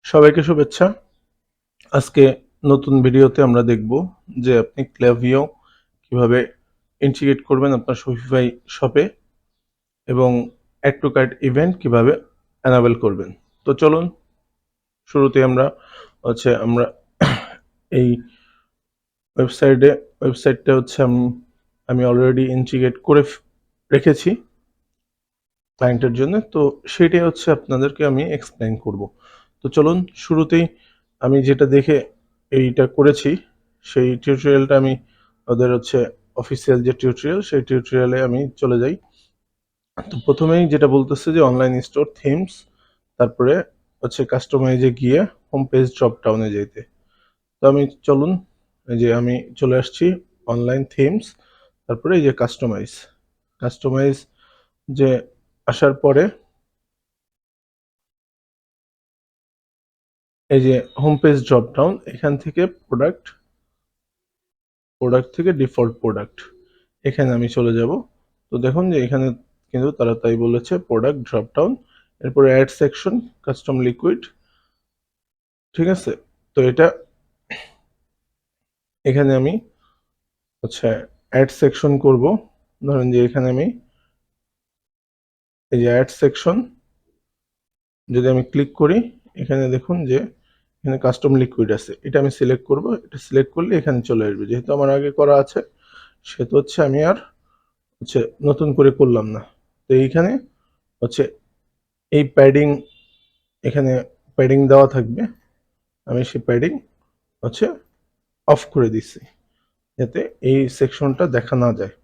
সবাইকে শুভেচ্ছা। আজকে নতুন ভিডিওতে আমরা দেখব যে আপনি ক্লাভিও কিভাবে ইন্টিগ্রেট করবেন আপনার শপিফাই শপে এবং অ্যাড টু কার্ট ইভেন্ট কিভাবে এনাবেল করবেন। তো চলুন শুরুতে আমরা এই ওয়েবসাইটটা আমি অলরেডি ইন্টিগ্রেট করে রেখেছি ক্লায়েন্টের জন্য। তো সেটাই আপনাদেরকে আমি এক্সপ্লেইন করব। তো চলুন শুরুতেই আমি যেটা দেখে এইটা করেছি সেই টিউটোরিয়ালটা আমি ওদের অফিসিয়াল যে টিউটোরিয়াল সেই টিউটোরিয়ালে আমি চলে যাই। তো প্রথমেই যেটা বলতেছে যে অনলাইন স্টোর থিমস, তারপরে কাস্টমাইজে গিয়ে হোম পেজ ড্রপ ডাউনে যেতে। তো চলুন এই যে আমি চলে আসছি অনলাইন থিমস, তারপরে এই যে কাস্টমাইজ যে আসার পরে এই যে হোম পেজ ড্রপ ডাউন, এখান থেকে প্রোডাক্ট থেকে ডিফল্ট প্রোডাক্ট এখানে আমি চলে যাব। তো দেখুন যে এখানে কিন্তু তারা তাই বলেছে প্রোডাক্ট ড্রপ ডাউন, এরপরে অ্যাড সেকশন কাস্টম লিকুইড। ঠিক আছে, তো এখানে আমি অ্যাড সেকশন করব। ধরেন যে এখানে আমি এই যে অ্যাড সেকশন যদি আমি ক্লিক করি, এখানে দেখুন যে এখানে কাস্টম লিকুইড আছে, এটা আমি সিলেক্ট করব। এটা সিলেক্ট করলে এখানে চলে আসবে, যেহেতু আমার আগে করা আছে সেহেতু আমি আর নতুন করে করলাম না। তো এইখানে হচ্ছে এই এখানে প্যাডিং দেওয়া থাকবে, আমি সেই প্যাডিং হচ্ছে অফ করে দিচ্ছি যাতে এই সেকশনটা দেখা না যায়।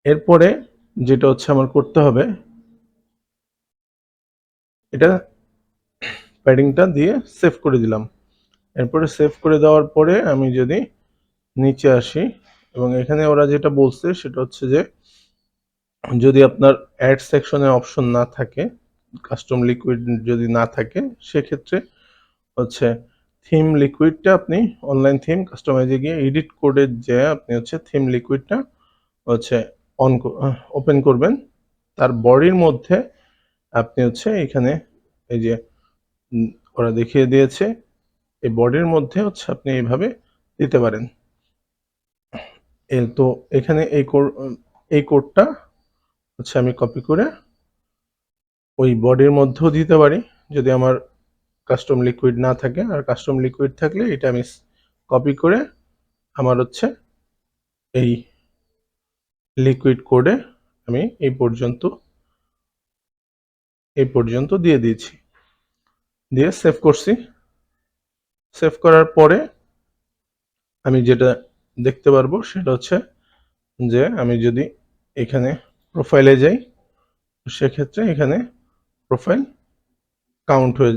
এরপরে যেটা আমার করতে হবে, এটা প্যাডিংটা দিয়ে সেভ করে দিলাম। এরপরে সেভ করে দেওয়ার পরে আমি যদি নিচে আসি এবং এখানে ওরা যেটা বলছে সেটা যে যদি আপনার অ্যাড সেকশনে অপশন না থাকে, কাস্টম লিকুইড যদি না থাকে, সেক্ষেত্রে হচ্ছে থিম লিকুইডটা আপনি অনলাইন থিম কাস্টমাইজে গিয়ে এডিট কোডে যে আপনি থিম লিকুইডটা হচ্ছে অন ওপেন করবেন। তার বডির মধ্যে আপনি এখানে এই যে ওরা দেখিয়ে দিয়েছে, এই বডির মধ্যে আপনি এইভাবে দিতে পারেন। তো এখানে এই কোডটা আমি কপি করে ওই বডির মধ্যেও দিতে পারি যদি আমার কাস্টম লিকুইড না থাকে। আর কাস্টম লিকুইড থাকলে এটা আমি কপি করে আমার এই লিকুইড কোডে আমি এই পর্যন্ত দিয়ে দিয়েছি, দিয়ে সেভ করছি। সেভ করার পরে আমি যেটা দেখতে পারবো সেটা যে আমি যদি এখানে প্রোফাইলে যাই, সেক্ষেত্রে এখানে প্রোফাইল কাউন্ট হয়ে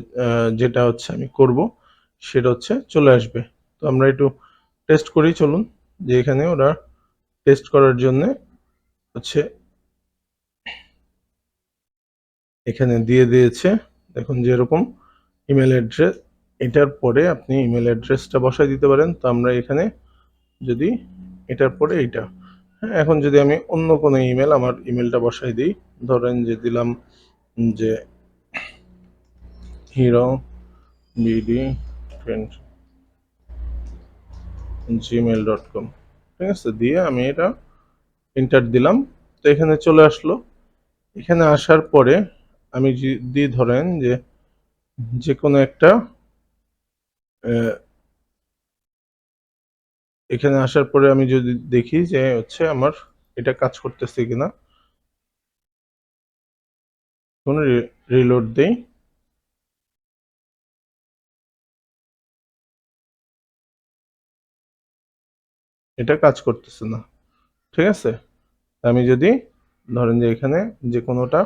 যেটা আমি করব সেটা চলে আসবে। তো আমরা একটু টেস্ট করি, চলুন। যে এখানে ওরা টেস্ট করার জন্য হচ্ছে এখানে দিয়ে দিয়েছে, দেখুন যেরকম ইমেল অ্যাড্রেস, এটার পরে আপনি ইমেল অ্যাড্রেসটা বসাই দিতে পারেন। তো আমরা এখানে যদি এটার পরে এইটা, হ্যাঁ, এখন যদি আমি অন্য কোনো আমার ইমেলটা বসাই দিই, ধরেন যে দিলাম যে হিরো বিডি gmail.com, ঠিক আছে, দিয়ে আমি এটা এন্টার দিলাম। তো এখানে চলে আসলো। এখানে আসার পরে আমি যদি ধরেন যে কোনো একটা এখানে আসার পরে আমি যদি দেখি যে আমার এটা কাজ করতেছে কিনা, কোনো রিলোড দেই, এটা কাজ করতেছে না। ঠিক আছে, আমি যদি ধরেন যে এখানে যে কোনোটা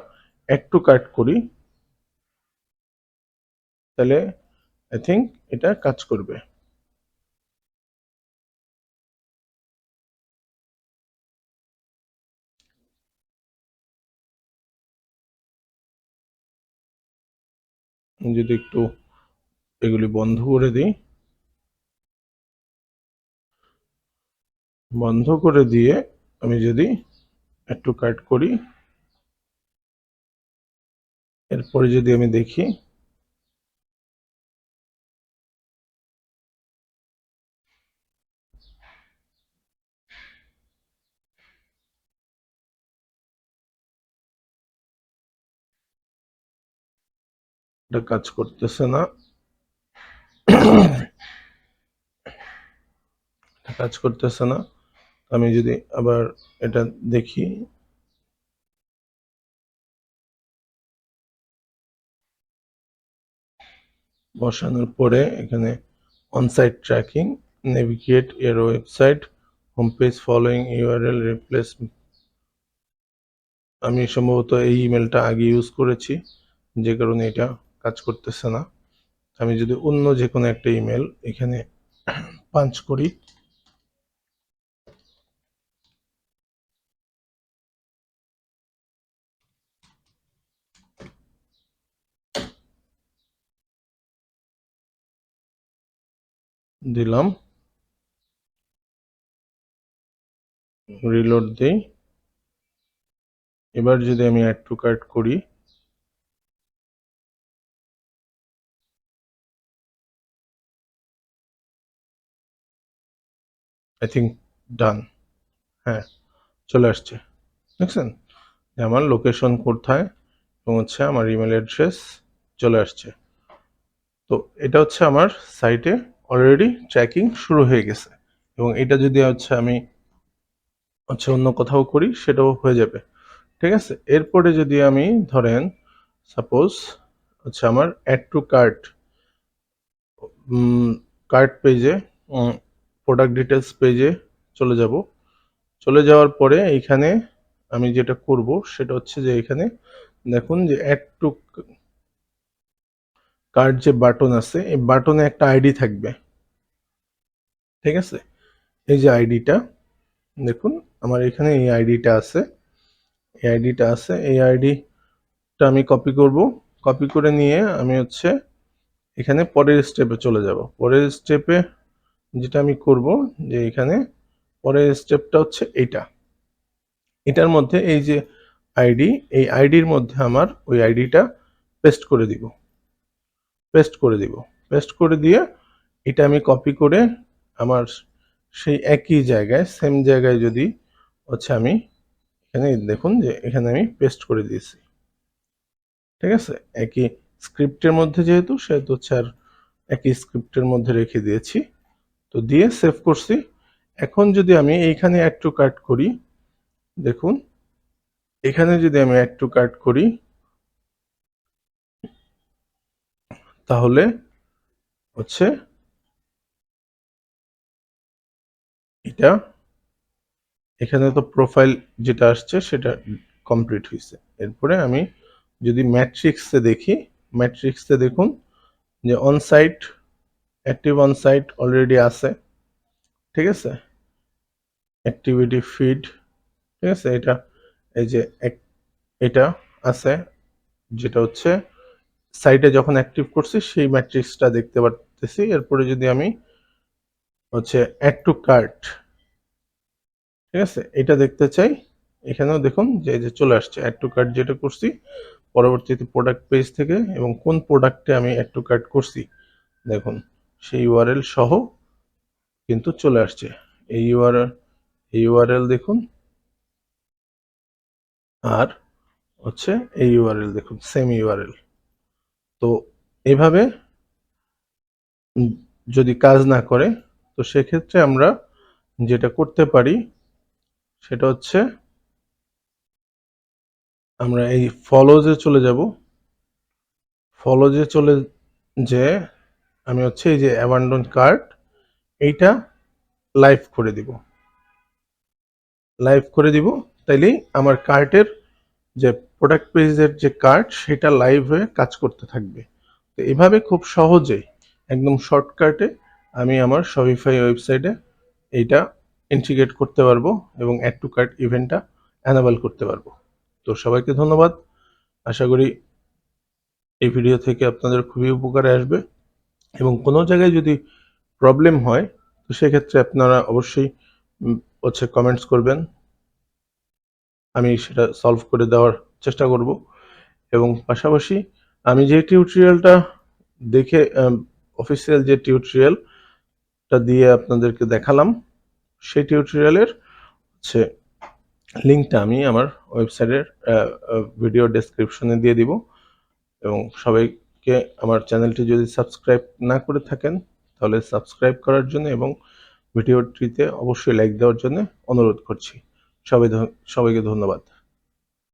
অ্যাড টু কার্ট করি, তাহলে আই থিঙ্ক এটা কাজ করবে। যদি একটু এগুলি বন্ধ করে দিই, বন্ধ করে দিয়ে আমি যদি অ্যাড টু কার্ট করি, এরপরে যদি আমি দেখি এটা কাজ করতেছে না, কাজ করতেছে না। আমি যদি আবার এটা দেখি, বসানোর পরে এখানে অন-সাইট ট্র্যাকিং, নেভিগেট এর website, home page following URL replace. আমি সম্ভবত এই ইমেলটা আগে ইউজ করেছি, যে কারণে এটা কাজ করতেছে না। আমি যদি অন্য যে কোনো একটা ইমেল এখানে পাঞ্চ করি, দিলাম, রিলোড দিই। এবার যদি আমি অ্যাড টু কার্ট করি, আই থিঙ্ক ডান। হ্যাঁ, চলে আসছে, দেখছেন যে আমার লোকেশন কোথায় এবং হচ্ছে আমার ইমেল অ্যাড্রেস চলে আসছে। তো এটা হচ্ছে আমার সাইটে অলরেডি ট্র্যাকিং শুরু হয়ে গেছে, এবং এটা যদি হচ্ছে আমি হচ্ছে অন্য কোথাও করি সেটাও হয়ে যাবে, ঠিক আছে। এরপরে যদি আমি ধরেন সাপোজ হচ্ছে আমার অ্যাড টু কার্ট, কার্ট পেজে, প্রোডাক্ট ডিটেলস পেজে চলে যাব। চলে যাওয়ার পরে এইখানে আমি যেটা করব সেটা হচ্ছে যে এখানে দেখুন যে অ্যাড টু কার্ট যে বাটন আছে, এই বাটনে একটা আইডি থাকবে, ঠিক আছে। এই যে আইডিটা দেখুন, আমার এখানে এই আইডিটা আছে, এই আইডিটা আমি কপি করব। কপি করে নিয়ে আমি হচ্ছে এখানে পরের স্টেপে চলে যাব। পরের স্টেপে যেটা আমি করব যে এখানে পরের স্টেপটা হচ্ছে এটার মধ্যে এই যে আইডি, এই আইডির মধ্যে আমার ওই আইডিটা পেস্ট করে দিব, পেস্ট করে দিয়ে এটা আমি কপি করে আমার সেই একই জায়গায়, সেম জায়গায় যদি হচ্ছে আমি এখানে দেখুন যে এখানে আমি পেস্ট করে দিয়েছি, ঠিক আছে। একই স্ক্রিপ্টের মধ্যে সেহেতু হচ্ছে আর একই স্ক্রিপ্টের মধ্যে রেখে দিয়েছি। তো দিয়ে সেভ করছি। এখন যদি আমি এইখানে অ্যাড টু কার্ট করি, দেখুন এখানে যদি আমি অ্যাড টু কার্ট করি তাহলে হচ্ছে এটা এখানে তো প্রোফাইল যেটা আসছে সেটা কমপ্লিট হয়েছে। এরপরে আমি যদি ম্যাট্রিক্সে দেখি, ম্যাট্রিক্সে দেখুন যে on site, active on site already আছে, ঠিক আছে। অ্যাক্টিভিটি ফিড, ঠিক আছে। এটা এই যে এটা আছে, যেটা হচ্ছে সাইটে যখন অ্যাক্টিভ করছি সেই ম্যাট্রিক্সটা দেখতে পারতেছি। এরপরে যদি আমি হচ্ছে অ্যাড টু কার্ট, ঠিক আছে, এটা দেখতে চাই, এখানেও দেখুন যে এই যে চলে আসছে অ্যাড টু কার্ট যেটা করছি পরবর্তীতে প্রোডাক্ট পেজ থেকে, এবং কোন প্রোডাক্টে আমি অ্যাড টু কার্ট করছি দেখুন সেই ইউআরএল সহ কিন্তু চলে আসছে। এই ইউআরএল দেখুন, আর হচ্ছে এই ইউআরএল দেখুন, সেম ইউআরএল। তো এইভাবে যদি কাজ না করে, তো সেক্ষেত্রে আমরা যেটা করতে পারি সেটা হচ্ছে আমরা এই ফলোজে চলে যাব। ফলোজে চলে যে আমি হচ্ছে এই যে অ্যাবান্ডন কার্ট এইটা লাইভ করে দিব, তাইলেই আমার কার্টের যে প্রোডাক্ট পেজের যে কার্ট সেটা লাইভ হয়ে কাজ করতে থাকবে। তো এভাবে খুব সহজে একদম শর্টকাটে আমি আমার শপিফাই ওয়েবসাইটে এইটা ইন্টিগ্রেট করতে পারবো এবং অ্যাড টু কার্ট ইভেন্টটা অ্যানাবল করতে পারবো। তো সবাইকে ধন্যবাদ। আশা করি এই ভিডিও থেকে আপনাদের খুবই উপকারে আসবে, এবং কোনো জায়গায় যদি প্রবলেম হয় তো সেক্ষেত্রে আপনারা অবশ্যই হচ্ছে কমেন্টস করবেন, আমি সেটা সলভ করে দেওয়ার চেষ্টা করব। এবং পাশাপাশি আমি যে টিউটোরিয়ালটা দেখে অফিসিয়াল যে টিউটোরিয়ালটা দিয়ে আপনাদেরকে দেখালাম সেই টিউটোরিয়ালের হচ্ছে লিঙ্কটা আমি আমার ওয়েবসাইটের ভিডিও ডেসক্রিপশনে দিয়ে দিব, এবং সবাই কে আমার চ্যানেলটি যদি সাবস্ক্রাইব না করে থাকেন তাহলে সাবস্ক্রাইব করার জন্য এবং ভিডিওটিতে অবশ্যই লাইক দেওয়ার জন্য অনুরোধ করছি। সবাইকে ধন্যবাদ।